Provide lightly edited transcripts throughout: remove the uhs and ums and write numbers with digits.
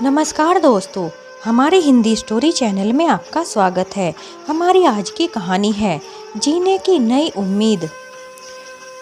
नमस्कार दोस्तों, हमारे हिंदी स्टोरी चैनल में आपका स्वागत है। हमारी आज की कहानी है जीने की नई उम्मीद।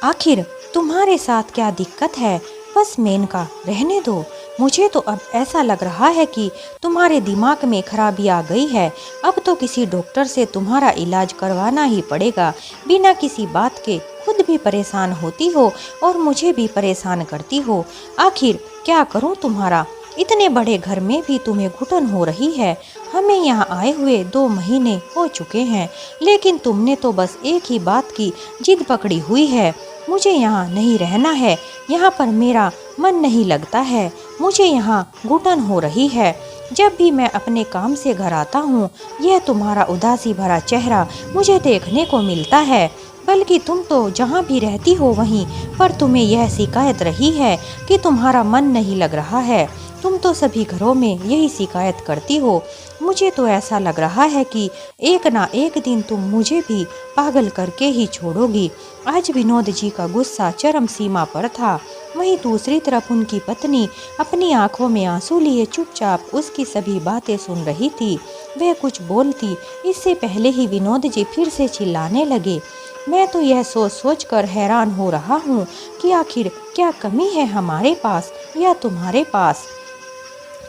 आखिर तुम्हारे साथ क्या दिक्कत है? बस मेनका, रहने दो। मुझे तो अब ऐसा लग रहा है कि तुम्हारे दिमाग में खराबी आ गई है। अब तो किसी डॉक्टर से तुम्हारा इलाज करवाना ही पड़ेगा। बिना किसी बात के खुद भी परेशान होती हो और मुझे भी परेशान करती हो। आखिर क्या करूं तुम्हारा? इतने बड़े घर में भी तुम्हें घुटन हो रही है। हमें यहाँ आए हुए 2 महीने हो चुके हैं, लेकिन तुमने तो बस एक ही बात की जिद पकड़ी हुई है। मुझे यहाँ नहीं रहना है, यहाँ पर मेरा मन नहीं लगता है, मुझे यहाँ घुटन हो रही है। जब भी मैं अपने काम से घर आता हूँ, यह तुम्हारा उदासी भरा चेहरा मुझे देखने को मिलता है। बल्कि तुम तो जहाँ भी रहती हो वहीं पर तुम्हें यह शिकायत रही है कि तुम्हारा मन नहीं लग रहा है। तुम तो सभी घरों में यही शिकायत करती हो। मुझे तो ऐसा लग रहा है कि एक ना एक दिन तुम मुझे भी पागल करके ही छोड़ोगी। आज विनोद जी का गुस्सा चरम सीमा पर था। वहीं दूसरी तरफ उनकी पत्नी अपनी आंखों में आंसू लिए चुपचाप उसकी सभी बातें सुन रही थी। वह कुछ बोलती इससे पहले ही विनोद जी फिर से चिल्लाने लगे। मैं तो यह सोच सोच कर हैरान हो रहा हूँ कि आखिर क्या कमी है हमारे पास या तुम्हारे पास।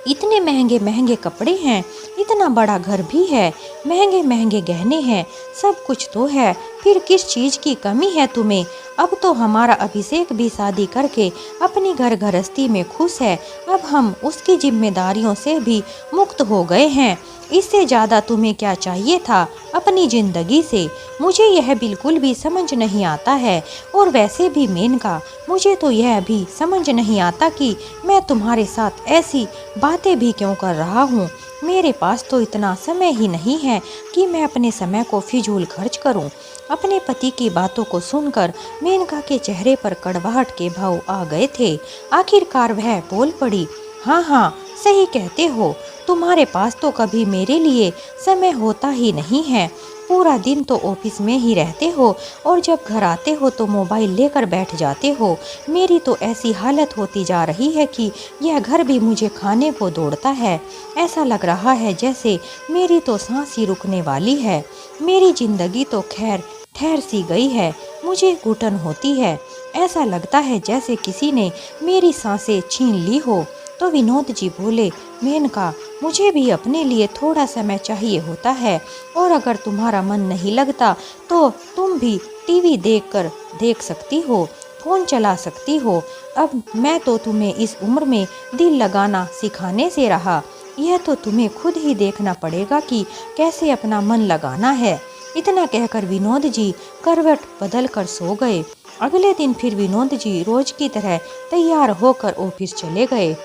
इतने महंगे महंगे कपड़े हैं, इतना बड़ा घर भी है, महंगे महंगे गहने हैं, सब कुछ तो है, फिर किस चीज़ की कमी है तुम्हें? अब तो हमारा अभिषेक भी शादी करके अपनी घर गृहस्थी में खुश है। अब हम उसकी जिम्मेदारियों से भी मुक्त हो गए हैं। इससे ज़्यादा तुम्हें क्या चाहिए था अपनी ज़िंदगी से? मुझे यह बिल्कुल भी समझ नहीं आता है। और वैसे भी मेनका, मुझे तो यह भी समझ नहीं आता कि मैं तुम्हारे साथ ऐसी बातें भी क्यों कर रहा हूँ। मेरे पास तो इतना समय ही नहीं है कि मैं अपने समय को फिजूल खर्च करूँ। अपने पति की बातों को सुनकर मेनका के चेहरे पर कड़वाहट के भाव आ गए थे। आखिरकार वह बोल पड़ी, हाँ हाँ, सही कहते हो, तुम्हारे पास तो कभी मेरे लिए समय होता ही नहीं है। पूरा दिन तो ऑफिस में ही रहते हो और जब घर आते हो तो मोबाइल लेकर बैठ जाते हो। मेरी तो ऐसी हालत होती जा रही है कि यह घर भी मुझे खाने को दौड़ता है। ऐसा लग रहा है जैसे मेरी तो सांस ही रुकने वाली है। मेरी जिंदगी तो खैर ठहर सी गई है, मुझे घुटन होती है। ऐसा लगता है जैसे किसी ने मेरी सांसें छीन ली हो। तो विनोद जी बोले, मेनका, मुझे भी अपने लिए थोड़ा समय चाहिए होता है, और अगर तुम्हारा मन नहीं लगता तो तुम भी टीवी देख सकती हो, फोन चला सकती हो। अब मैं तो तुम्हें इस उम्र में दिल लगाना सिखाने से रहा। यह तो तुम्हें खुद ही देखना पड़ेगा कि कैसे अपना मन लगाना है। इतना कहकर विनोद जी करवट बदल कर सो गए। अगले दिन फिर विनोद जी रोज की तरह तैयार होकर ऑफिस चले गए।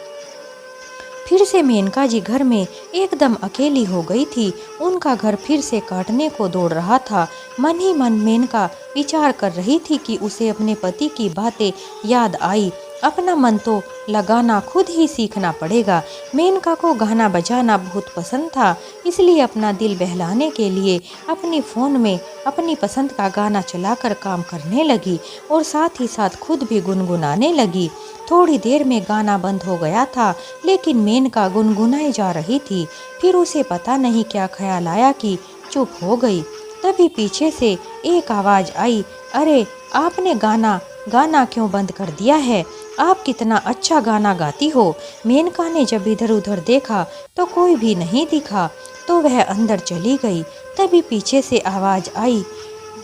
फिर से मेनका जी घर में एकदम अकेली हो गई थी। उनका घर फिर से काटने को दौड़ रहा था। मन ही मन मेनका विचार कर रही थी कि उसे अपने पति की बातें याद आई। अपना मन तो लगाना खुद ही सीखना पड़ेगा। मेनका को गाना बजाना बहुत पसंद था, इसलिए अपना दिल बहलाने के लिए अपनी फ़ोन में अपनी पसंद का गाना चलाकर काम करने लगी और साथ ही साथ खुद भी गुनगुनाने लगी। थोड़ी देर में गाना बंद हो गया था, लेकिन मेनका गुनगुनाई जा रही थी। फिर उसे पता नहीं क्या ख्याल आया कि चुप हो गई। तभी पीछे से एक आवाज़ आई, अरे आपने गाना क्यों बंद कर दिया है? आप कितना अच्छा गाना गाती हो। मेनका ने जब इधर उधर देखा तो कोई भी नहीं दिखा, तो वह अंदर चली गई। तभी पीछे से आवाज़ आई।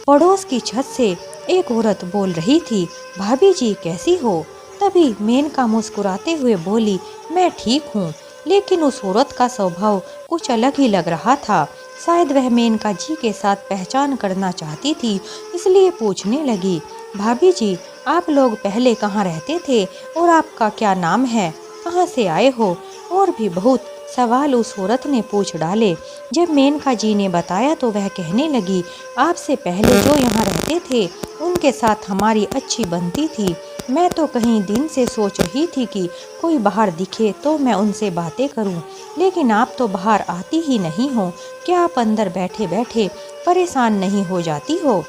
पड़ोस की छत से एक औरत बोल रही थी, भाभी जी कैसी हो? तभी मेनका मुस्कुराते हुए बोली, मैं ठीक हूँ। लेकिन उस औरत का स्वभाव कुछ अलग ही लग रहा था। शायद वह मेनका जी के साथ पहचान करना चाहती थी, इसलिए पूछने लगी, भाभी जी आप लोग पहले कहाँ रहते थे और आपका क्या नाम है? कहाँ से आए हो? और भी बहुत सवाल उस औरत ने पूछ डाले। जब मेनका जी ने बताया तो वह कहने लगी, आपसे पहले जो यहाँ रहते थे उनके साथ हमारी अच्छी बनती थी। मैं तो कहीं दिन से सोच रही थी कि कोई बाहर दिखे तो मैं उनसे बातें करूं, लेकिन आप तो बाहर आती ही नहीं हो। क्या आप अंदर बैठे बैठे परेशान नहीं हो जाती हो?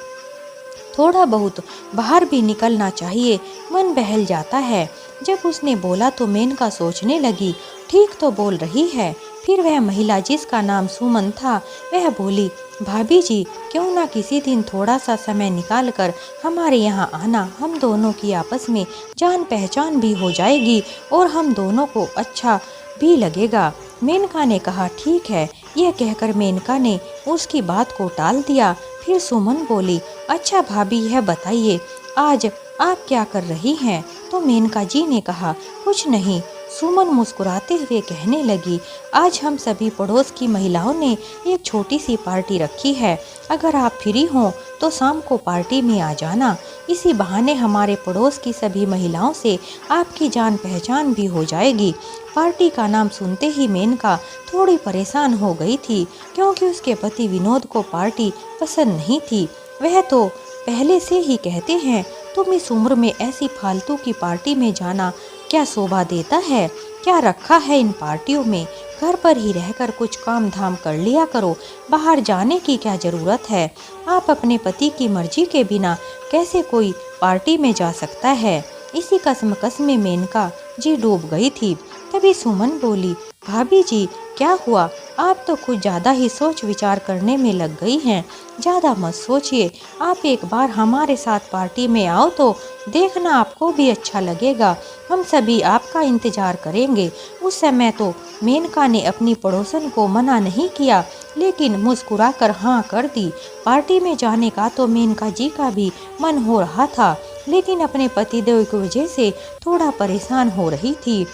थोड़ा बहुत बाहर भी निकलना चाहिए, मन बहल जाता है। जब उसने बोला तो मेनका सोचने लगी, ठीक तो बोल रही है। फिर वह महिला जिसका नाम सुमन था वह बोली, भाभी जी क्यों ना किसी दिन थोड़ा सा समय निकाल कर हमारे यहाँ आना, हम दोनों की आपस में जान पहचान भी हो जाएगी और हम दोनों को अच्छा भी लगेगा। मेनका ने कहा ठीक है। यह कहकर मेनका ने उसकी बात को टाल दिया। फिर सुमन बोली, अच्छा भाभी यह बताइए आज आप क्या कर रही हैं? तो मेनका जी ने कहा, कुछ नहीं। सुमन मुस्कुराते हुए कहने लगी, आज हम सभी पड़ोस की महिलाओं ने एक छोटी सी पार्टी रखी है। अगर आप फ्री हों तो शाम को पार्टी में आ जाना। इसी बहाने हमारे पड़ोस की सभी महिलाओं से आपकी जान पहचान भी हो जाएगी। पार्टी का नाम सुनते ही मेनका थोड़ी परेशान हो गई थी, क्योंकि उसके पति विनोद को पार्टी पसंद नहीं थी। वह तो पहले से ही कहते हैं, तुम इस उम्र में ऐसी फालतू की पार्टी में जाना क्या शोभा देता है? क्या रखा है इन पार्टियों में? घर पर ही रहकर कुछ काम धाम कर लिया करो, बाहर जाने की क्या ज़रूरत है? आप अपने पति की मर्जी के बिना कैसे कोई पार्टी में जा सकता है? इसी कसमकस में मेनका जी डूब गई थी। तभी सुमन बोली, भाभी जी क्या हुआ? आप तो कुछ ज़्यादा ही सोच विचार करने में लग गई हैं। ज़्यादा मत सोचिए, आप एक बार हमारे साथ पार्टी में आओ तो देखना आपको भी अच्छा लगेगा। हम सभी आपका इंतज़ार करेंगे। उस समय तो मेनका ने अपनी पड़ोसन को मना नहीं किया, लेकिन मुस्कुराकर हाँ कर दी। पार्टी में जाने का तो मेनका जी का भी मन हो रहा था, लेकिन अपने पतिदेव की वजह से थोड़ा परेशान हो रही थी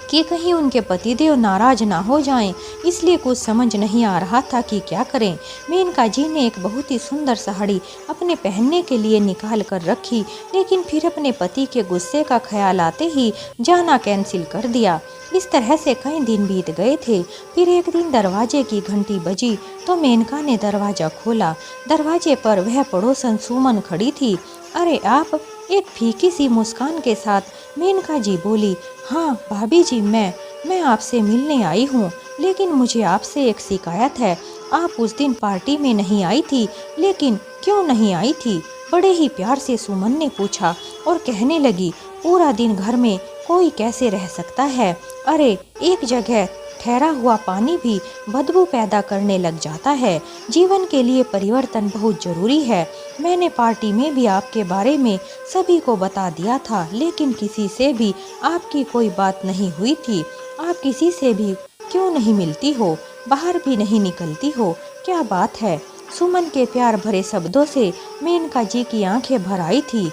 कि कहीं उनके पतिदेव नाराज ना हो जाएं, इसलिए कुछ समझ नहीं आ रहा था कि क्या करें। मेनका जी ने एक बहुत ही सुंदर साड़ी अपने पहनने के लिए निकाल कर रखी, लेकिन फिर अपने पति के गुस्से का ख्याल आते ही जाना कैंसिल कर दिया। इस तरह से कई दिन बीत गए थे। फिर एक दिन दरवाजे की घंटी बजी तो मेनका ने दरवाज़ा खोला। दरवाजे पर वह पड़ोसन सुमन खड़ी थी। अरे आप? एक फीकी सी मुस्कान के साथ मेनका जी बोली, हाँ भाभी जी मैं आपसे मिलने आई हूँ, लेकिन मुझे आपसे एक शिकायत है। आप उस दिन पार्टी में नहीं आई थी, लेकिन क्यों नहीं आई थी? बड़े ही प्यार से सुमन ने पूछा और कहने लगी, पूरा दिन घर में कोई कैसे रह सकता है? अरे एक जगह ठहरा हुआ पानी भी बदबू पैदा करने लग जाता है। जीवन के लिए परिवर्तन बहुत जरूरी है। मैंने पार्टी में भी आपके बारे में सभी को बता दिया था, लेकिन किसी से भी आपकी कोई बात नहीं हुई थी। आप किसी से भी क्यों नहीं मिलती हो? बाहर भी नहीं निकलती हो? क्या बात है? सुमन के प्यार भरे शब्दों से मेनका जी की आंखें भर आई थी।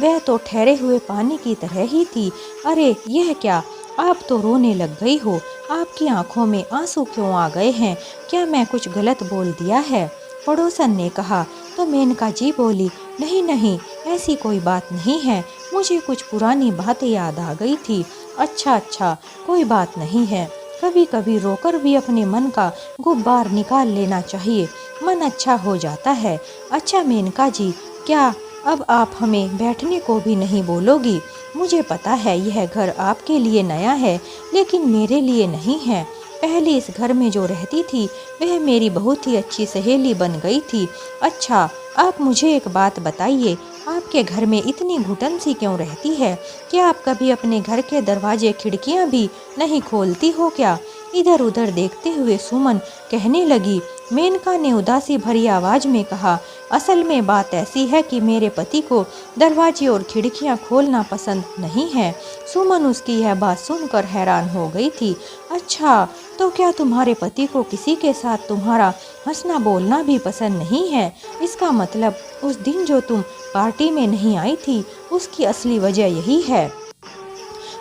वह तो ठहरे हुए पानी की तरह ही थी। अरे यह क्या? आप तो रोने लग गई हो। आपकी आंखों में आंसू क्यों आ गए हैं? क्या मैं कुछ गलत बोल दिया है? पड़ोसन ने कहा। तो मेनका जी बोली, नहीं नहीं, ऐसी कोई बात नहीं है। मुझे कुछ पुरानी बातें याद आ गई थी। अच्छा, कोई बात नहीं है। कभी कभी रोकर भी अपने मन का गुब्बार निकाल लेना चाहिए, मन अच्छा हो जाता है। अच्छा मेनका जी, क्या अब आप हमें बैठने को भी नहीं बोलोगी? मुझे पता है यह घर आपके लिए नया है, लेकिन मेरे लिए नहीं है। पहले इस घर में जो रहती थी वह मेरी बहुत ही अच्छी सहेली बन गई थी। अच्छा आप मुझे एक बात बताइए, आपके घर में इतनी घुटन सी क्यों रहती है? क्या आप कभी अपने घर के दरवाजे खिड़कियां भी नहीं खोलती हो क्या? इधर उधर देखते हुए सुमन कहने लगी। मेनका ने उदासी भरी आवाज में कहा, असल में बात ऐसी है कि मेरे पति को दरवाजे और खिड़कियां खोलना पसंद नहीं है। सुमन उसकी यह बात सुनकर हैरान हो गई थी। अच्छा, तो क्या तुम्हारे पति को किसी के साथ तुम्हारा हंसना बोलना भी पसंद नहीं है? इसका मतलब उस दिन जो तुम पार्टी में नहीं आई थी उसकी असली वजह यही है।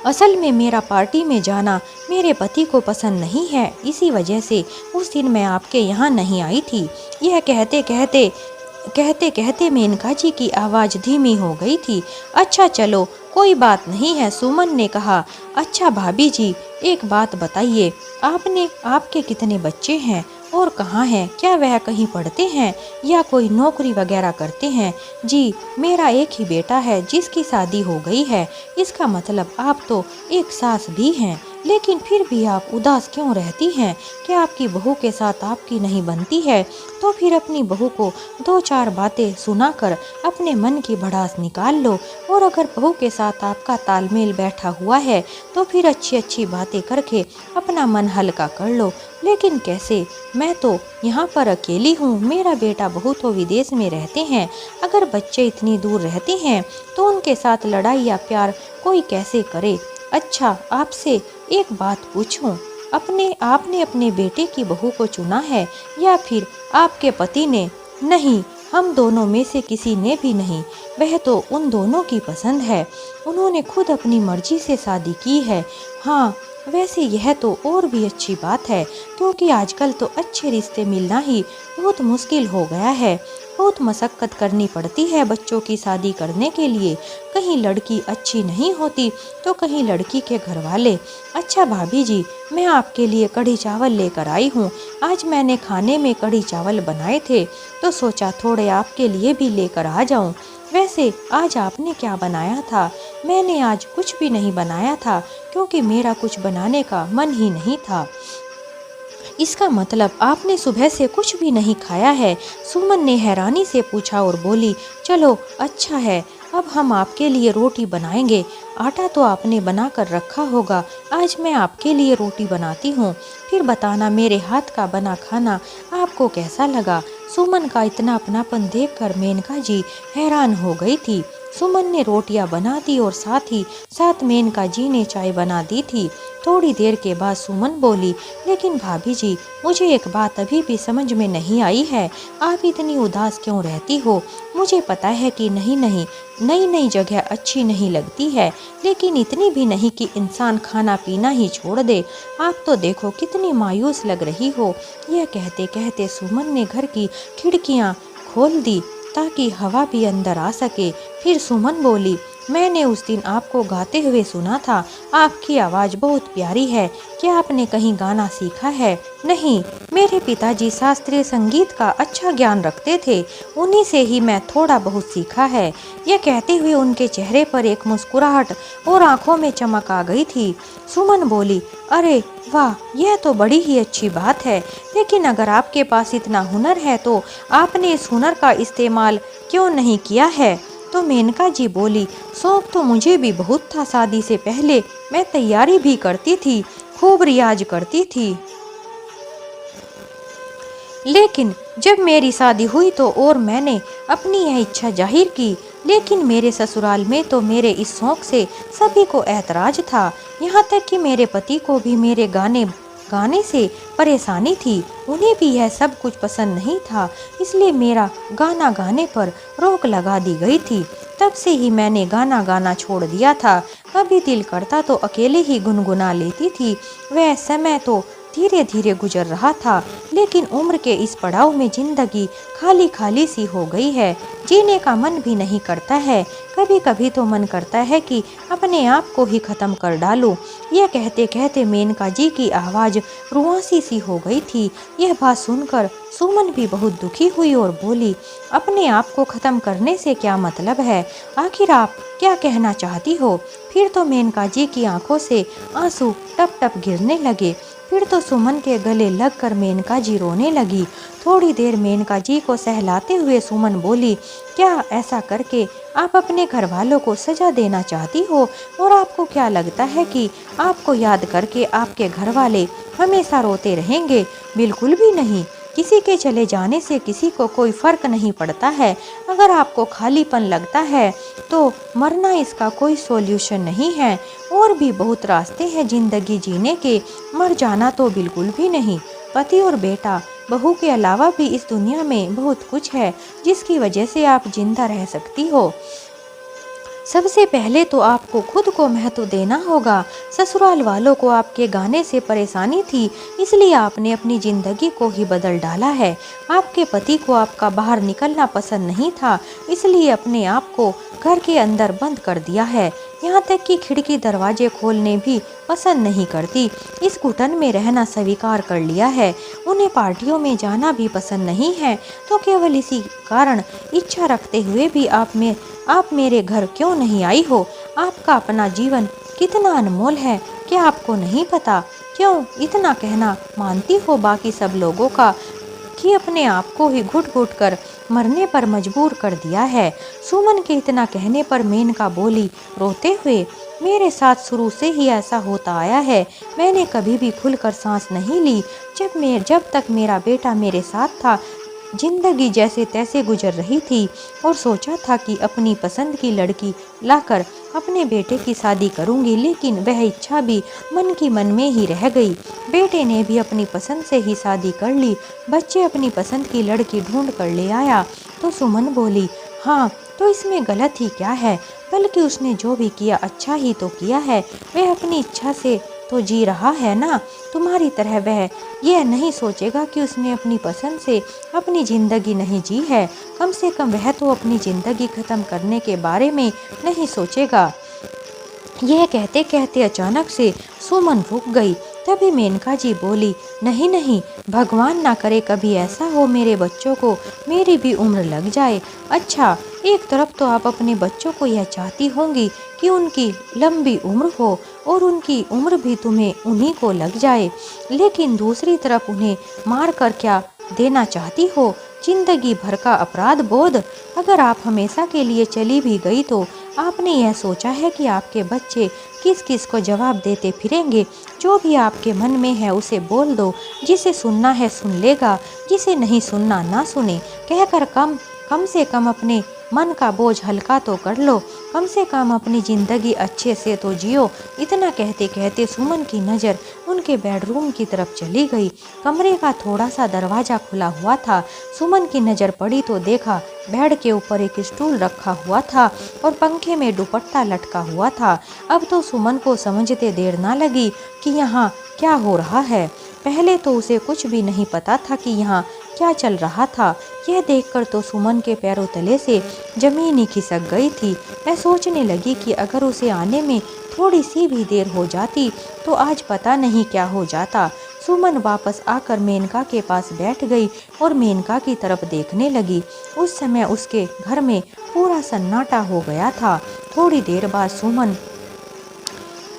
असल में मेरा पार्टी में जाना मेरे पति को पसंद नहीं है, इसी वजह से उस दिन मैं आपके यहाँ नहीं आई थी। यह कहते कहते मेनका जी की आवाज़ धीमी हो गई थी। अच्छा चलो कोई बात नहीं है, सुमन ने कहा। अच्छा भाभी जी एक बात बताइए, आपके कितने बच्चे हैं और कहाँ हैं? क्या वह कहीं पढ़ते हैं या कोई नौकरी वगैरह करते हैं? जी मेरा एक ही बेटा है जिसकी शादी हो गई है। इसका मतलब आप तो एक सास भी हैं। लेकिन फिर भी आप उदास क्यों रहती हैं? क्या आपकी बहू के साथ आपकी नहीं बनती है? तो फिर अपनी बहू को 2-4 बातें सुनाकर अपने मन की भड़ास निकाल लो, और अगर बहू के साथ आपका तालमेल बैठा हुआ है तो फिर अच्छी अच्छी बातें करके अपना मन हल्का कर लो। लेकिन कैसे? मैं तो यहाँ पर अकेली हूँ, मेरा बेटा बहू तो विदेश में रहते हैं। अगर बच्चे इतनी दूर रहते हैं तो उनके साथ लड़ाई या प्यार कोई कैसे करे? अच्छा, आपसे एक बात पूछूं, आपने अपने बेटे की बहू को चुना है या फिर आपके पति ने? नहीं, हम दोनों में से किसी ने भी नहीं। वह तो उन दोनों की पसंद है, उन्होंने खुद अपनी मर्जी से शादी की है। हाँ, वैसे यह तो और भी अच्छी बात है, क्योंकि आजकल तो अच्छे रिश्ते मिलना ही बहुत मुश्किल हो गया है। बहुत मशक्कत करनी पड़ती है बच्चों की शादी करने के लिए। कहीं लड़की अच्छी नहीं होती तो कहीं लड़की के घर वाले। अच्छा भाभी जी, मैं आपके लिए कढ़ी चावल लेकर आई हूँ। आज मैंने खाने में कढ़ी चावल बनाए थे तो सोचा थोड़े आपके लिए भी लेकर आ जाऊँ। वैसे आज आपने क्या बनाया था? मैंने आज कुछ भी नहीं बनाया था, क्योंकि मेरा कुछ बनाने का मन ही नहीं था। इसका मतलब आपने सुबह से कुछ भी नहीं खाया है? सुमन ने हैरानी से पूछा और बोली, चलो अच्छा है, अब हम आपके लिए रोटी बनाएंगे। आटा तो आपने बना कर रखा होगा, आज मैं आपके लिए रोटी बनाती हूँ, फिर बताना मेरे हाथ का बना खाना आपको कैसा लगा। सुमन का इतना अपनापन देखकर मेनका जी हैरान हो गई थी। सुमन ने रोटियां बना दी और साथ ही साथ मेनका जी ने चाय बना दी थी। थोड़ी देर के बाद सुमन बोली, लेकिन भाभी जी, मुझे एक बात अभी भी समझ में नहीं आई है, आप इतनी उदास क्यों रहती हो? मुझे पता है कि नहीं नई नई जगह अच्छी नहीं लगती है, लेकिन इतनी भी नहीं कि इंसान खाना पीना ही छोड़ दे। आप तो देखो कितनी मायूस लग रही हो। यह कहते कहते सुमन ने घर की खिड़कियां खोल दी ताकि हवा भी अंदर आ सके। फिर सुमन बोली, मैंने उस दिन आपको गाते हुए सुना था, आपकी आवाज़ बहुत प्यारी है। क्या आपने कहीं गाना सीखा है? नहीं, मेरे पिताजी शास्त्रीय संगीत का अच्छा ज्ञान रखते थे, उन्हीं से ही मैं थोड़ा बहुत सीखा है। यह कहते हुए उनके चेहरे पर एक मुस्कुराहट और आंखों में चमक आ गई थी। सुमन बोली, अरे वाह, यह तो बड़ी ही अच्छी बात है, लेकिन अगर आपके पास इतना हुनर है तो आपने इस हुनर का इस्तेमाल क्यों नहीं किया है? तो मेनका जी बोली, शौक तो मुझे भी बहुत था। शादी से पहले मैं तैयारी भी करती थी, खूब रियाज करती थी, लेकिन जब मेरी शादी हुई तो और मैंने अपनी यह इच्छा जाहिर की, लेकिन मेरे ससुराल में तो मेरे इस शौक से सभी को ऐतराज था। यहाँ तक कि मेरे पति को भी मेरे गाने से परेशानी थी, उन्हें भी यह सब कुछ पसंद नहीं था, इसलिए मेरा गाना गाने पर रोक लगा दी गई थी। तब से ही मैंने गाना गाना छोड़ दिया था। कभी दिल करता तो अकेले ही गुनगुना लेती थी। वह समय तो धीरे धीरे गुजर रहा था, लेकिन उम्र के इस पड़ाव में जिंदगी खाली खाली सी हो गई है, जीने का मन भी नहीं करता है। कभी कभी तो मन करता है कि अपने आप को ही खत्म कर डालूं। यह कहते कहते मेनका जी की आवाज़ रुआसी सी हो गई थी। यह बात सुनकर सुमन भी बहुत दुखी हुई और बोली, अपने आप को ख़त्म करने से क्या मतलब है? आखिर आप क्या कहना चाहती हो? फिर तो मेनका जी की आंखों से आंसू टप टप गिरने लगे। फिर तो सुमन के गले लगकर मेनका जी रोने लगी। थोड़ी देर मेनका जी को सहलाते हुए सुमन बोली, क्या ऐसा करके आप अपने घर वालों को सजा देना चाहती हो? और आपको क्या लगता है कि आपको याद करके आपके घर वाले हमेशा रोते रहेंगे? बिल्कुल भी नहीं। किसी के चले जाने से किसी को कोई फर्क नहीं पड़ता है। अगर आपको खालीपन लगता है तो मरना इसका कोई सॉल्यूशन नहीं है। और भी बहुत रास्ते हैं जिंदगी जीने के, मर जाना तो बिल्कुल भी नहीं। पति और बेटा बहू के अलावा भी इस दुनिया में बहुत कुछ है जिसकी वजह से आप जिंदा रह सकती हो। सबसे पहले तो आपको खुद को महत्व देना होगा। ससुराल वालों को आपके गाने से परेशानी थी, इसलिए आपने अपनी ज़िंदगी को ही बदल डाला है। आपके पति को आपका बाहर निकलना पसंद नहीं था, इसलिए अपने आप को घर के अंदर बंद कर दिया है। यहाँ तक कि खिड़की दरवाजे खोलने भी पसंद नहीं करती। इस घुटन में रहना स्वीकार कर लिया है। उन्हें पार्टियों में जाना भी पसंद नहीं है, तो केवल इसी कारण इच्छा रखते हुए भी आप मेरे घर क्यों नहीं आई हो? आपका अपना जीवन कितना अनमोल है, क्या आपको नहीं पता? क्यों इतना कहना मानती हो बाकी सब लोगों का कि अपने आप को ही घुट घुट कर मरने पर मजबूर कर दिया है। सुमन के इतना कहने पर मेनका बोली रोते हुए, मेरे साथ शुरू से ही ऐसा होता आया है। मैंने कभी भी खुलकर सांस नहीं ली। जब तक मेरा बेटा मेरे साथ था, जिंदगी जैसे तैसे गुजर रही थी और सोचा था कि अपनी पसंद की लड़की लाकर अपने बेटे की शादी करूंगी, लेकिन वह इच्छा भी मन में ही रह गई। बेटे ने भी अपनी पसंद से ही शादी कर ली। बच्चे अपनी पसंद की लड़की ढूंढ कर ले आया। तो सुमन बोली, हाँ तो इसमें गलत ही क्या है, बल्कि उसने जो भी किया अच्छा ही तो किया है। वह अपनी इच्छा से तो जी रहा है ना। तुम्हारी तरह वह यह नहीं सोचेगा कि उसने अपनी पसंद से अपनी ज़िंदगी नहीं जी है। कम से कम वह तो अपनी ज़िंदगी ख़त्म करने के बारे में नहीं सोचेगा। यह कहते कहते अचानक से सुमन रुक गई। तभी मेनका जी बोली, नहीं नहीं, भगवान ना करे कभी ऐसा हो मेरे बच्चों को मेरी भी उम्र लग जाए। अच्छा, एक तरफ तो आप अपने बच्चों को यह चाहती होंगी कि उनकी लंबी उम्र हो और उनकी उम्र भी तुम्हें उन्हीं को लग जाए, लेकिन दूसरी तरफ उन्हें मार कर क्या देना चाहती हो? जिंदगी भर का अपराध बोध। अगर आप हमेशा के लिए चली भी गई तो आपने यह सोचा है कि आपके बच्चे किस किस को जवाब देते फिरेंगे? जो भी आपके मन में है उसे बोल दो। जिसे सुनना है सुन लेगा, जिसे नहीं सुनना ना सुने। कहकर कम से कम अपने मन का बोझ हल्का तो कर लो। कम से कम अपनी ज़िंदगी अच्छे से तो जियो। इतना कहते कहते सुमन की नज़र उनके बेडरूम की तरफ चली गई। कमरे का थोड़ा सा दरवाज़ा खुला हुआ था। सुमन की नज़र पड़ी तो देखा बेड के ऊपर एक स्टूल रखा हुआ था और पंखे में दुपट्टा लटका हुआ था। अब तो सुमन को समझते देर ना लगी कि यहाँ क्या हो रहा है। पहले तो उसे कुछ भी नहीं पता था कि यहाँ क्या चल रहा था। यह देखकर तो सुमन के पैरों तले से जमीन ही खिसक गई थी। मैं सोचने लगी कि अगर उसे आने में थोड़ी सी भी देर हो जाती तो आज पता नहीं क्या हो जाता। सुमन वापस आकर मेनका के पास बैठ गई और मेनका की तरफ देखने लगी। उस समय उसके घर में पूरा सन्नाटा हो गया था। थोड़ी देर बाद सुमन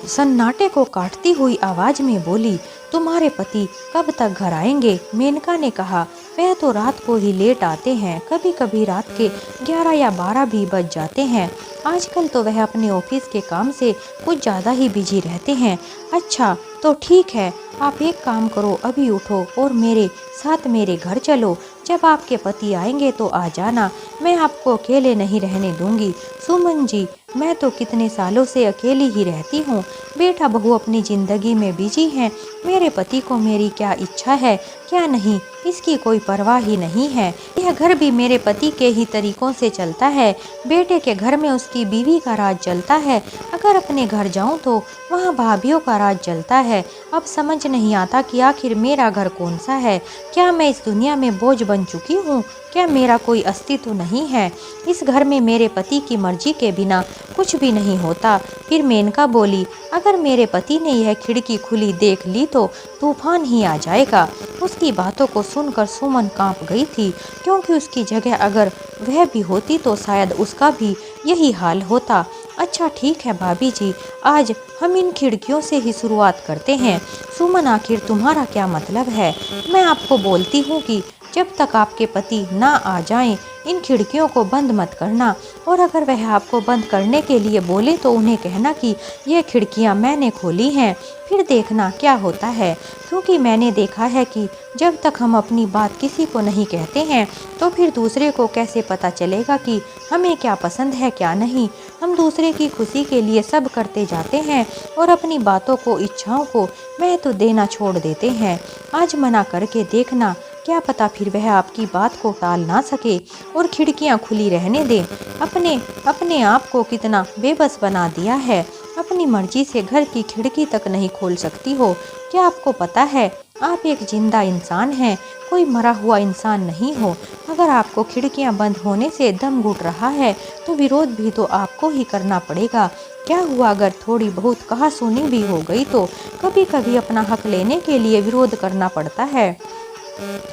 सन्नाटे को काटती हुई आवाज में बोली, तुम्हारे पति कब तक घर आएंगे? मेनका ने कहा, वह तो रात को ही लेट आते हैं, कभी कभी रात के 11 या 12 भी बज जाते हैं। आजकल तो वह अपने ऑफिस के काम से कुछ ज़्यादा ही बिजी रहते हैं। अच्छा तो ठीक है, आप एक काम करो, अभी उठो और मेरे साथ मेरे घर चलो। जब आपके पति आएंगे तो आ जाना, मैं आपको अकेले नहीं रहने दूंगी। सुमन जी, मैं तो कितने सालों से अकेली ही रहती हूँ। बेटा बहू अपनी ज़िंदगी में बिजी हैं। मेरे पति को मेरी क्या इच्छा है क्या नहीं, इसकी कोई परवाह ही नहीं है। यह घर भी मेरे पति के ही तरीकों से चलता है। बेटे के घर में उसकी बीवी का राज चलता है। अगर अपने घर जाऊं तो वहाँ भाभीियों का राज चलता है। अब समझ नहीं आता कि आखिर मेरा घर कौन सा है। क्या मैं इस दुनिया में बोझ बन चुकी हूँ? क्या मेरा कोई अस्तित्व नहीं है? इस घर में मेरे पति की मर्जी के बिना कुछ भी नहीं होता। फिर मेनका बोली, अगर मेरे पति ने यह खिड़की खुली देख ली तो तूफान ही आ जाएगा। उसकी बातों को सुनकर सुमन कांप गई थी, क्योंकि उसकी जगह अगर वह भी होती तो शायद उसका भी यही हाल होता। अच्छा ठीक है भाभी जी, आज हम इन खिड़कियों से ही शुरुआत करते हैं। सुमन, आखिर तुम्हारा क्या मतलब है? मैं आपको बोलती हूँ कि जब तक आपके पति ना आ जाएं, इन खिड़कियों को बंद मत करना। और अगर वह आपको बंद करने के लिए बोले तो उन्हें कहना कि ये खिड़कियां मैंने खोली हैं, फिर देखना क्या होता है। क्योंकि मैंने देखा है कि जब तक हम अपनी बात किसी को नहीं कहते हैं तो फिर दूसरे को कैसे पता चलेगा कि हमें क्या पसंद है क्या नहीं। हम दूसरे की खुशी के लिए सब करते जाते हैं और अपनी बातों को, इच्छाओं को महत्व देना छोड़ देते हैं। आज मना करके देखना, क्या पता फिर वह आपकी बात को टाल ना सके और खिड़कियां खुली रहने दे। अपने आप को कितना बेबस बना दिया है। अपनी मर्जी से घर की खिड़की तक नहीं खोल सकती हो। क्या आपको पता है आप एक जिंदा इंसान हैं, कोई मरा हुआ इंसान नहीं हो। अगर आपको खिड़कियां बंद होने से दम घुट रहा है तो विरोध भी तो आपको ही करना पड़ेगा। क्या हुआ अगर थोड़ी बहुत कहासुनी भी हो गई तो कभी कभी अपना हक लेने के लिए विरोध करना पड़ता है।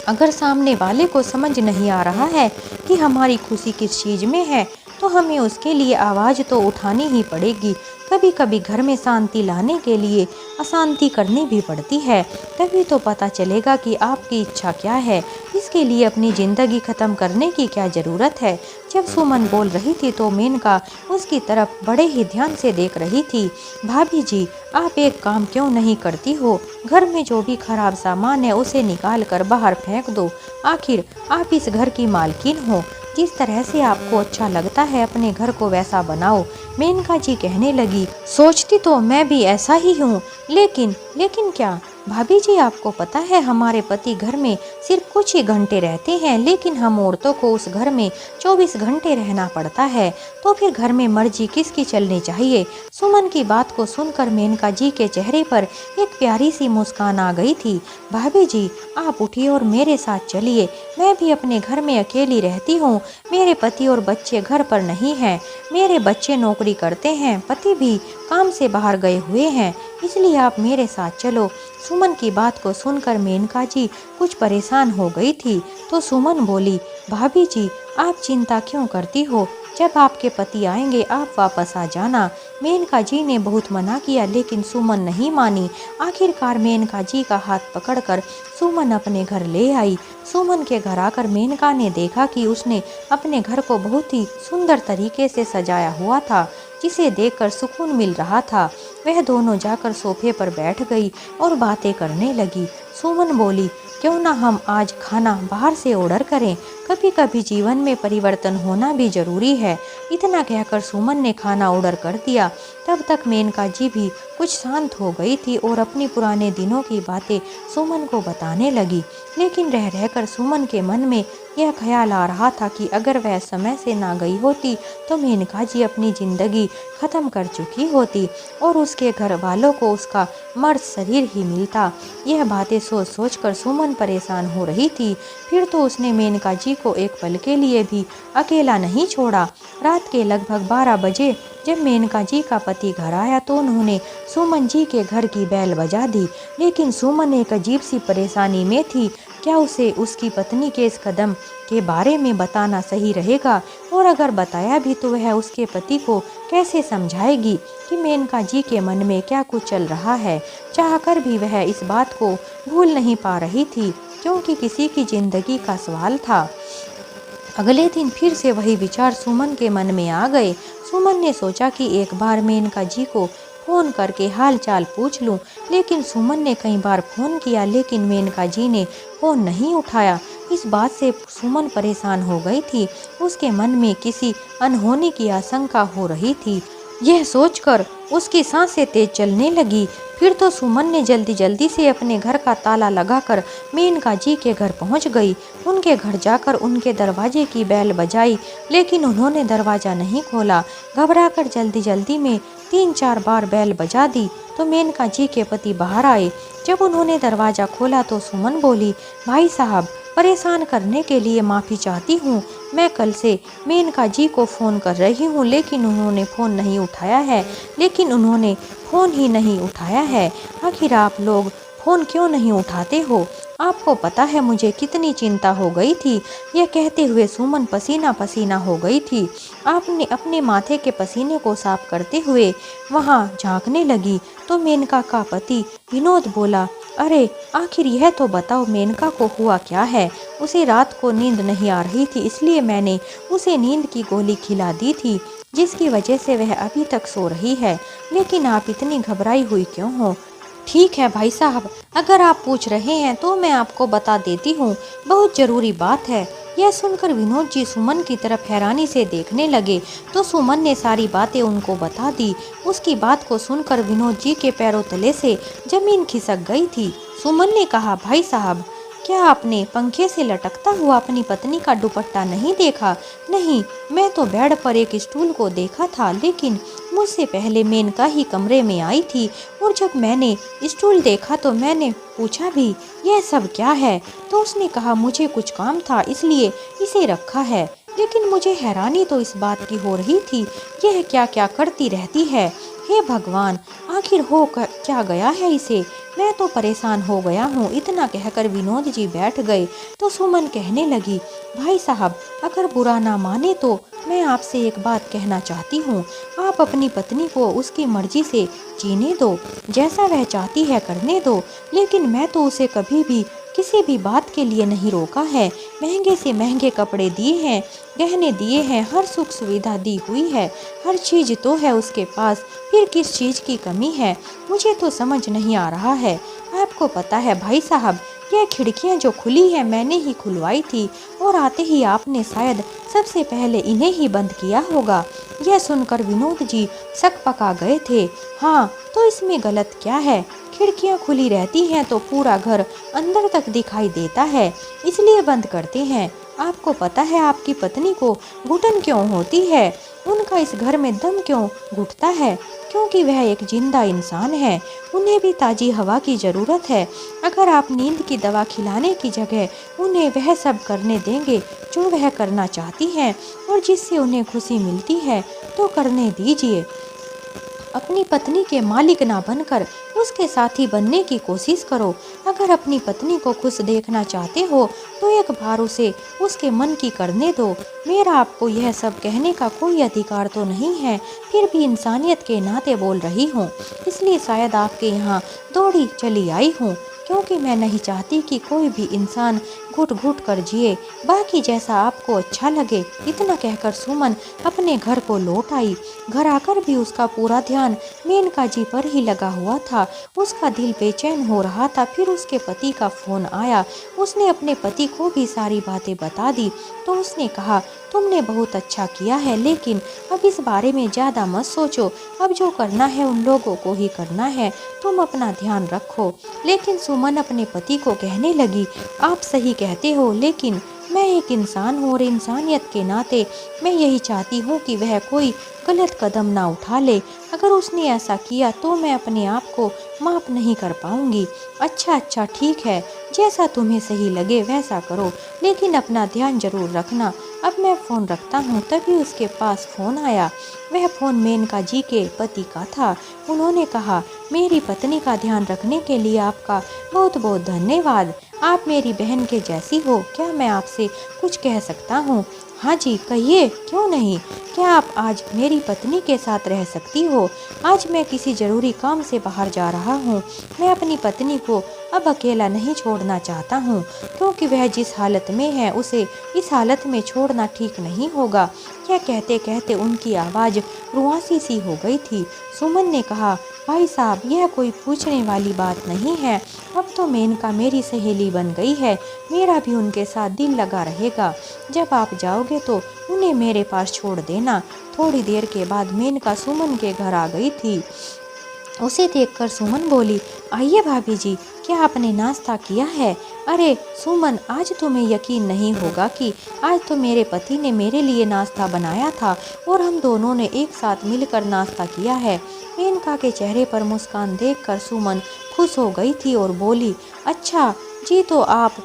अगर सामने वाले को समझ नहीं आ रहा है कि हमारी खुशी किस चीज़ में है तो हमें उसके लिए आवाज़ तो उठानी ही पड़ेगी। कभी कभी घर में शांति लाने के लिए अशांति करनी भी पड़ती है, तभी तो पता चलेगा कि आपकी इच्छा क्या है। इसके लिए अपनी ज़िंदगी ख़त्म करने की क्या ज़रूरत है। जब सुमन बोल रही थी तो मेनका उसकी तरफ बड़े ही ध्यान से देख रही थी। भाभी जी, आप एक काम क्यों नहीं करती हो? घर में जो भी खराब सामान है उसे निकाल कर बाहर फेंक दो। आखिर आप इस घर की मालकिन हो। जिस तरह से आपको अच्छा लगता है अपने घर को वैसा बनाओ। मेनका जी कहने लगी, सोचती तो मैं भी ऐसा ही हूँ, लेकिन लेकिन क्या? भाभी जी, आपको पता है हमारे पति घर में सिर्फ कुछ ही घंटे रहते हैं, लेकिन हम औरतों को उस घर में 24 घंटे रहना पड़ता है। तो फिर घर में मर्जी किसकी चलनी चाहिए? सुमन की बात को सुनकर मेनका जी के चेहरे पर एक प्यारी सी मुस्कान आ गई थी। भाभी जी, आप उठिए और मेरे साथ चलिए। मैं भी अपने घर में अकेली रहती हूँ। मेरे पति और बच्चे घर पर नहीं हैं। मेरे बच्चे नौकरी करते हैं, पति भी काम से बाहर गए हुए हैं, इसलिए आप मेरे साथ चलो। सुमन की बात को सुनकर मेनका जी कुछ परेशान हो गई थी, तो सुमन बोली, भाभी जी, आप चिंता क्यों करती हो? जब आपके पति आएंगे आप वापस आ जाना। मेनका जी ने बहुत मना किया, लेकिन सुमन नहीं मानी। आखिरकार मेनका जी का हाथ पकड़कर सुमन अपने घर ले आई। सुमन के घर आकर मेनका ने देखा कि उसने अपने घर को बहुत ही सुंदर तरीके से सजाया हुआ था, जिसे देखकर सुकून मिल रहा था। वह दोनों जाकर सोफे पर बैठ गई और बातें करने लगी। सुमन बोली, क्यों ना हम आज खाना बाहर से ऑर्डर करें? कभी कभी जीवन में परिवर्तन होना भी जरूरी है। इतना कहकर सुमन ने खाना ऑर्डर कर दिया। तब तक मेनका जी भी कुछ शांत हो गई थी और अपनी पुराने दिनों की बातें सुमन को बताने लगी। लेकिन रह रहकर सुमन के मन में यह ख्याल आ रहा था कि अगर वह समय से ना गई होती तो मेनका जी अपनी ज़िंदगी ख़त्म कर चुकी होती और उसके घर वालों को उसका मर्द शरीर ही मिलता। यह बातें सोच सोच कर सुमन परेशान हो रही थी। फिर तो उसने मेनका जी को एक पल के लिए भी अकेला नहीं छोड़ा। रात के लगभग 12 बजे जब मेनका जी का पति घर आया तो उन्होंने सुमन जी के घर की बेल बजा दी। लेकिन सुमन एक अजीब सी परेशानी में थी। क्या उसे उसकी पत्नी के इस कदम के बारे में बताना सही रहेगा? और अगर बताया भी तो वह उसके पति को कैसे समझाएगी कि मेनका जी के मन में क्या कुछ चल रहा है? चाहकर भी वह इस बात को भूल नहीं पा रही थी, क्योंकि किसी की जिंदगी का सवाल था। अगले दिन फिर से वही विचार सुमन के मन में आ गए। सुमन ने सोचा कि एक बार मेनका जी को फ़ोन करके हाल चाल पूछ लूं, लेकिन सुमन ने कई बार फ़ोन किया, लेकिन मेनका जी ने फ़ोन नहीं उठाया। इस बात से सुमन परेशान हो गई थी। उसके मन में किसी अनहोनी की आशंका हो रही थी। यह सोचकर उसकी सांसें तेज चलने लगी। फिर तो सुमन ने जल्दी जल्दी से अपने घर का ताला लगाकर मेनका जी के घर पहुंच गई। उनके घर जाकर उनके दरवाजे की बेल बजाई, लेकिन उन्होंने दरवाज़ा नहीं खोला। घबराकर जल्दी जल्दी में 3-4 बार बेल बजा दी तो मेनका जी के पति बाहर आए। जब उन्होंने दरवाज़ा खोला तो सुमन बोली, भाई साहब, परेशान करने के लिए माफ़ी चाहती हूँ। मैं कल से मेनका जी को फ़ोन कर रही हूँ, लेकिन उन्होंने फ़ोन नहीं उठाया है। आखिर आप लोग फ़ोन क्यों नहीं उठाते हो? आपको पता है मुझे कितनी चिंता हो गई थी। यह कहते हुए सुमन पसीना पसीना हो गई थी। आपने अपने माथे के पसीने को साफ करते हुए वहाँ झांकने लगी तो मेनका का पति विनोद बोला, अरे आखिर यह तो बताओ मेनका को हुआ क्या है? उसे रात को नींद नहीं आ रही थी, इसलिए मैंने उसे नींद की गोली खिला दी थी, जिसकी वजह से वह अभी तक सो रही है। लेकिन आप इतनी घबराई हुई क्यों हो? ठीक है भाई साहब, अगर आप पूछ रहे हैं तो मैं आपको बता देती हूँ, बहुत ज़रूरी बात है। यह सुनकर विनोद जी सुमन की तरफ हैरानी से देखने लगे तो सुमन ने सारी बातें उनको बता दी। उसकी बात को सुनकर विनोद जी के पैरों तले से जमीन खिसक गई थी। सुमन ने कहा, भाई साहब, क्या आपने पंखे से लटकता हुआ अपनी पत्नी का दुपट्टा नहीं देखा? नहीं, मैं तो बेड पर एक स्टूल को देखा था, लेकिन मुझसे पहले मेनका ही कमरे में आई थी और जब मैंने स्टूल देखा तो मैंने पूछा भी, यह सब क्या है? तो उसने कहा, मुझे कुछ काम था इसलिए इसे रखा है। लेकिन मुझे हैरानी तो इस बात की हो रही थी, यह क्या क्या करती रहती है। हे भगवान, आखिर हो क्या गया है इसे, मैं तो परेशान हो गया हूँ। इतना कहकर विनोद जी बैठ गए तो सुमन कहने लगी, भाई साहब अगर बुरा ना माने तो मैं आपसे एक बात कहना चाहती हूँ। आप अपनी पत्नी को उसकी मर्जी से जीने दो, जैसा वह चाहती है करने दो, लेकिन मैं तो उसे कभी भी किसी भी बात के लिए नहीं रोका है। महंगे से महंगे कपड़े दिए हैं, गहने दिए हैं, हर सुख सुविधा दी हुई है, हर चीज़ तो है उसके पास, फिर किस चीज़ की कमी है, मुझे तो समझ नहीं आ रहा है। आपको पता है भाई साहब, यह खिड़कियां जो खुली है मैंने ही खुलवाई थी और आते ही आपने शायद सबसे पहले इन्हें ही बंद किया होगा। यह सुनकर विनोद जी सकपका गए थे। हाँ, तो इसमें गलत क्या है? खिड़कियां खुली रहती हैं तो पूरा घर अंदर तक दिखाई देता है, इसलिए बंद करते हैं। आपको पता है आपकी पत्नी को घुटन क्यों होती है, उनका इस घर में दम क्यों घुटता है? क्योंकि वह एक जिंदा इंसान है, उन्हें भी ताज़ी हवा की ज़रूरत है। अगर आप नींद की दवा खिलाने की जगह उन्हें वह सब करने देंगे जो वह करना चाहती हैं और जिससे उन्हें खुशी मिलती है, तो करने दीजिए। अपनी पत्नी के मालिक ना बनकर उसके साथी बनने की कोशिश करो। अगर अपनी पत्नी को खुश देखना चाहते हो तो एक बार उसे उसके मन की करने दो। मेरा आपको यह सब कहने का कोई अधिकार तो नहीं है, फिर भी इंसानियत के नाते बोल रही हूँ, इसलिए शायद आपके यहाँ दौड़ी चली आई हूँ, क्योंकि मैं नहीं चाहती कि कोई भी इंसान घुट घुट कर जिए, बाकी जैसा आपको अच्छा लगे। इतना कहकर सुमन अपने घर को लौट आई। घर आकर भी उसका पूरा ध्यान मेनका जी पर ही लगा हुआ था। उसका दिल बेचैन हो रहा था। फिर उसके पति का फोन आया। उसने अपने पति को भी सारी बातें बता दी तो उसने कहा, तुमने बहुत अच्छा किया है, लेकिन अब इस बारे में ज़्यादा मत सोचो। अब जो करना है उन लोगों को ही करना है, तुम अपना ध्यान रखो। लेकिन सुमन अपने पति को कहने लगी, आप सही कहते हो, लेकिन मैं एक इंसान हूँ और इंसानियत के नाते मैं यही चाहती हूँ कि वह कोई गलत कदम ना उठा ले। अगर उसने ऐसा किया तो मैं अपने आप को माफ़ नहीं कर पाऊँगी। अच्छा ठीक है, जैसा तुम्हें सही लगे वैसा करो, लेकिन अपना ध्यान जरूर रखना। अब मैं फ़ोन रखता हूँ। तभी उसके पास फ़ोन आया। वह फ़ोन मेनका जी के पति का था। उन्होंने कहा, मेरी पत्नी का ध्यान रखने के लिए आपका बहुत बहुत धन्यवाद। आप मेरी बहन के जैसी हो। क्या मैं आपसे कुछ कह सकता हूँ? हाँ जी कहिए, क्यों नहीं। क्या आप आज मेरी पत्नी के साथ रह सकती हो? आज मैं किसी ज़रूरी काम से बाहर जा रहा हूँ। मैं अपनी पत्नी को अब अकेला नहीं छोड़ना चाहता हूँ, क्योंकि वह जिस हालत में है उसे इस हालत में छोड़ना ठीक नहीं होगा। यह कहते कहते उनकी आवाज़ रुआसी सी हो गई थी। सुमन ने कहा, भाई साहब यह कोई पूछने वाली बात नहीं है। अब तो मेनका मेरी सहेली बन गई है, मेरा भी उनके साथ दिल लगा रहेगा। जब आप जाओगे तो उन्हें मेरे पास छोड़ देना। थोड़ी देर के बाद मेनका सुमन के घर आ गई थी। उसे देखकर सुमन बोली, आइए भाभी जी, क्या आपने नाश्ता किया है? अरे सुमन, आज तुम्हें यकीन नहीं होगा कि आज तो मेरे पति ने मेरे लिए नाश्ता बनाया था और हम दोनों ने एक साथ मिलकर नाश्ता किया है। मेनका के चेहरे पर मुस्कान देखकर सुमन खुश हो गई थी और बोली, अच्छा जी, तो आप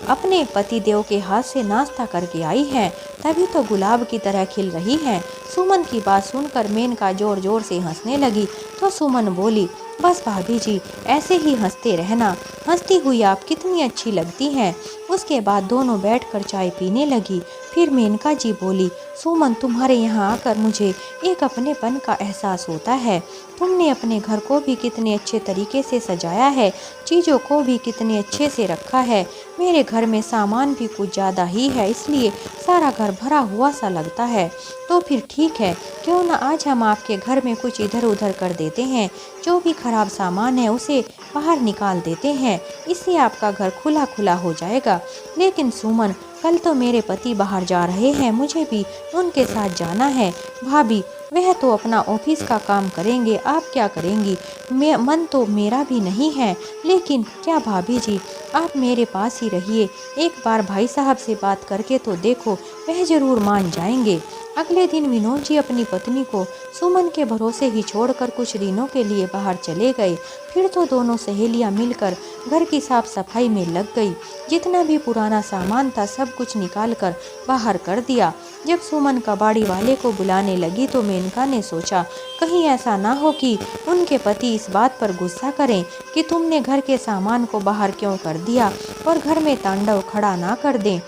अपने पतिदेव के हाथ से नाश्ता करके आई हैं, तभी तो गुलाब की तरह खिल रही हैं। सुमन की बात सुनकर मेनका जोर जोर से हंसने लगी तो सुमन बोली, बस भाभी जी ऐसे ही हंसते रहना, हंसती हुई आप कितनी अच्छी लगती हैं। उसके बाद दोनों बैठकर चाय पीने लगी। फिर मेनका जी बोली, सुमन, तुम्हारे यहाँ आकर मुझे एक अपनेपन का एहसास होता है। तुमने अपने घर को भी कितने अच्छे तरीके से सजाया है, चीज़ों को भी कितने अच्छे से रखा है। मेरे घर में सामान भी कुछ ज़्यादा ही है, इसलिए सारा घर भरा हुआ सा लगता है। तो फिर ठीक है, क्यों ना आज हम आपके घर में कुछ इधर उधर कर देते हैं। जो भी खराब सामान है उसे बाहर निकाल देते हैं, इससे आपका घर खुला खुला हो जाएगा। लेकिन सुमन, कल तो मेरे पति बाहर जा रहे हैं, मुझे भी उनके साथ जाना है। भाभी, वह तो अपना ऑफिस का काम करेंगे, आप क्या करेंगी? मन तो मेरा भी नहीं है, लेकिन क्या भाभी जी, आप मेरे पास ही रहिए। एक बार भाई साहब से बात करके तो देखो, वह जरूर मान जाएंगे। अगले दिन विनोद जी अपनी पत्नी को सुमन के भरोसे ही छोड़कर कुछ दिनों के लिए बाहर चले गए। फिर तो दोनों सहेलियां मिलकर घर की साफ सफाई में लग गई। जितना भी पुराना सामान था सब कुछ निकाल कर बाहर कर दिया। जब सुमन कबाड़ी वाले को बुलाने लगी तो मेनका ने सोचा कहीं ऐसा ना हो कि उनके पति इस बात पर गुस्सा करें कि तुमने घर के सामान को बाहर क्यों कर दिया और घर में तांडव खड़ा ना कर दें।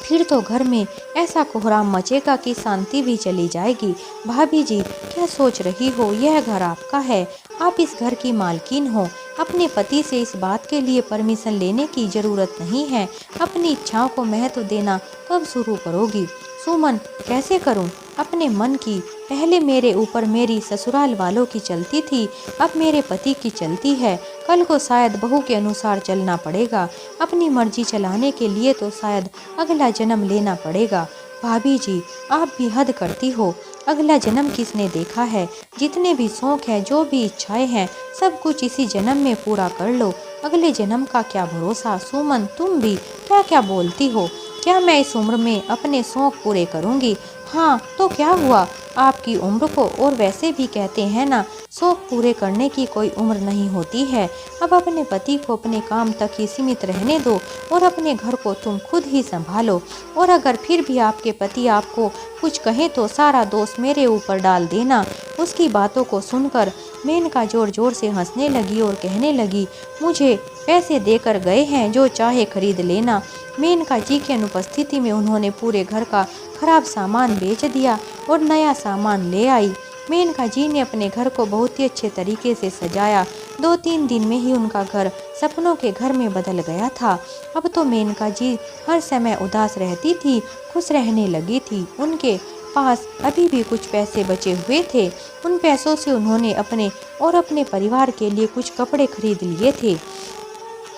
फिर तो घर में ऐसा कोहराम मचेगा कि शांति भी चली जाएगी। भाभी जी क्या सोच रही हो, यह घर आपका है, आप इस घर की मालकिन हो। अपने पति से इस बात के लिए परमिशन लेने की जरूरत नहीं है। अपनी इच्छाओं को महत्व देना कब शुरू करोगी? सुमन कैसे करूं? अपने मन की पहले मेरे ऊपर मेरी ससुराल वालों की चलती थी, अब मेरे पति की चलती है। कल को शायद बहू के अनुसार चलना पड़ेगा। अपनी मर्जी चलाने के लिए तो शायद अगला जन्म लेना पड़ेगा। भाभी जी आप भी हद करती हो। अगला जन्म किसने देखा है? जितने भी शौक हैं, जो भी इच्छाएं हैं, सब कुछ इसी जन्म में पूरा कर लो। अगले जन्म का क्या भरोसा? सुमन तुम भी क्या क्या बोलती हो? क्या मैं इस उम्र में अपने शौक पूरे करूंगी? हाँ तो क्या हुआ आपकी उम्र को, और वैसे भी कहते हैं ना शौक पूरे करने की कोई उम्र नहीं होती है। अब अपने पति को अपने काम तक ही सीमित रहने दो और अपने घर को तुम खुद ही संभालो। और अगर फिर भी आपके पति आपको कुछ कहे तो सारा दोष मेरे ऊपर डाल देना। उसकी बातों को सुनकर मेनका जोर जोर से हंसने लगी और कहने लगी मुझे पैसे देकर गए हैं, जो चाहे खरीद लेना। मेनका जी की अनुपस्थिति में उन्होंने पूरे घर का खराब सामान बेच दिया और नया सामान ले आई। मेनका जी ने अपने घर को बहुत ही अच्छे तरीके से सजाया। 2-3 दिन में ही उनका घर सपनों के घर में बदल गया था। अब तो मेनका जी हर समय उदास रहती थी, खुश रहने लगी थी। उनके पास अभी भी कुछ पैसे बचे हुए थे। उन पैसों से उन्होंने अपने और अपने परिवार के लिए कुछ कपड़े खरीद लिए थे।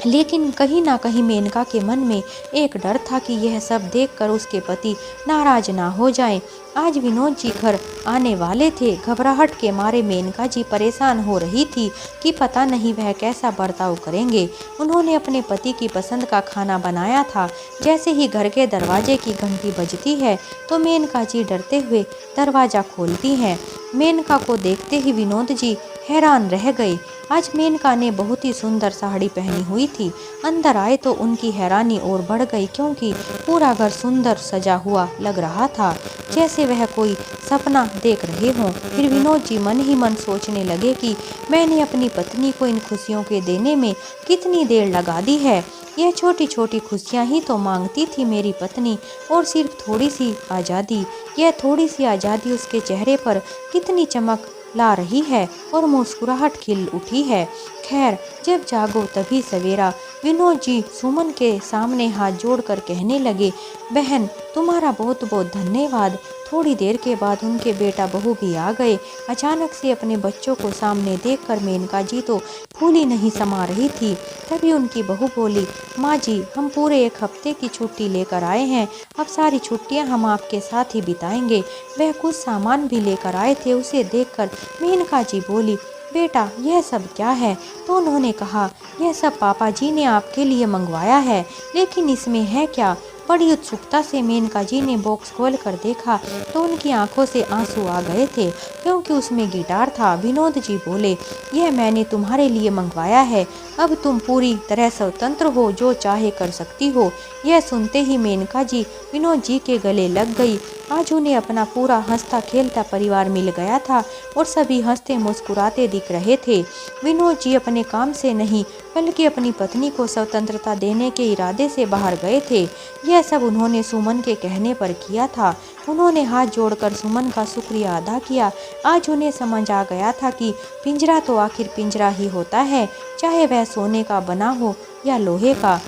लेकिन कहीं ना कहीं मेनका के मन में एक डर था कि यह सब देखकर उसके पति नाराज ना हो जाएं। आज विनोद जी घर आने वाले थे। घबराहट के मारे मेनका जी परेशान हो रही थी कि पता नहीं वह कैसा बर्ताव करेंगे। उन्होंने अपने पति की पसंद का खाना बनाया था। जैसे ही घर के दरवाजे की घंटी बजती है तो मेनका जी डरते हुए दरवाज़ा खोलती हैं। मेनका को देखते ही विनोद जी हैरान रह गए। आज मेनका ने बहुत ही सुंदर साड़ी पहनी हुई थी। अंदर आए तो उनकी हैरानी और बढ़ गई, क्योंकि पूरा घर सुंदर सजा हुआ लग रहा था, जैसे वह कोई सपना देख रहे हों। फिर विनोद जी मन ही मन सोचने लगे कि मैंने अपनी पत्नी को इन खुशियों के देने में कितनी देर लगा दी है। यह छोटी छोटी खुशियाँ ही तो मांगती थी मेरी पत्नी, और सिर्फ थोड़ी सी आज़ादी। यह थोड़ी सी आज़ादी उसके चेहरे पर कितनी चमक ला रही है और मुस्कुराहट खिल उठी है। खैर जब जागो तभी सवेरा। विनोद जी सुमन के सामने हाथ जोड़कर कहने लगे बहन तुम्हारा बहुत बहुत धन्यवाद। थोड़ी देर के बाद उनके बेटा बहू भी आ गए। अचानक से अपने बच्चों को सामने देखकर मेनका जी तो फूली नहीं समा रही थी। तभी उनकी बहू बोली माँ जी हम पूरे 1 हफ्ते की छुट्टी लेकर आए हैं। अब सारी छुट्टियाँ हम आपके साथ ही बिताएंगे। वह कुछ सामान भी लेकर आए थे। उसे देखकर मेनका जी बोली बेटा यह सब क्या है? तो उन्होंने कहा यह सब पापा जी ने आपके लिए मंगवाया है। लेकिन इसमें है क्या? बड़ी उत्सुकता से मेनका जी ने बॉक्स खोल कर देखा तो उनकी आंखों से आंसू आ गए थे, क्योंकि उसमें गिटार था। विनोद जी बोले यह मैंने तुम्हारे लिए मंगवाया है। अब तुम पूरी तरह स्वतंत्र हो, जो चाहे कर सकती हो। यह सुनते ही मेनका जी विनोद जी के गले लग गई। आज उन्हें अपना पूरा हंसता खेलता परिवार मिल गया था और सभी हंसते मुस्कुराते दिख रहे थे। विनोद जी अपने काम से नहीं बल्कि अपनी पत्नी को स्वतंत्रता देने के इरादे से बाहर गए थे। यह सब उन्होंने सुमन के कहने पर किया था। उन्होंने हाथ जोड़कर सुमन का शुक्रिया अदा किया। आज उन्हें समझ आ गया था कि पिंजरा तो आखिर पिंजरा ही होता है, चाहे वह सोने का बना हो या लोहे का।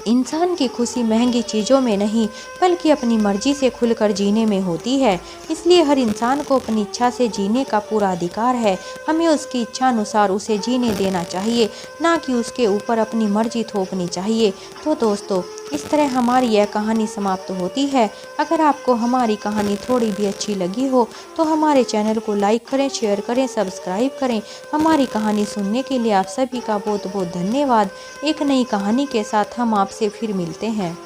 इंसान की खुशी महंगी चीज़ों में नहीं बल्कि अपनी मर्जी से खुलकर जीने में होती है। इसलिए हर इंसान को अपनी इच्छा से जीने का पूरा अधिकार है। हमें उसकी इच्छा अनुसार उसे जीने देना चाहिए, ना कि उसके ऊपर अपनी मर्जी थोपनी चाहिए। तो दोस्तों इस तरह हमारी यह कहानी समाप्त होती है। अगर आपको हमारी कहानी थोड़ी भी अच्छी लगी हो तो हमारे चैनल को लाइक करें, शेयर करें, सब्सक्राइब करें। हमारी कहानी सुनने के लिए आप सभी का बहुत बहुत धन्यवाद। एक नई कहानी के साथ हम आपसे फिर मिलते हैं।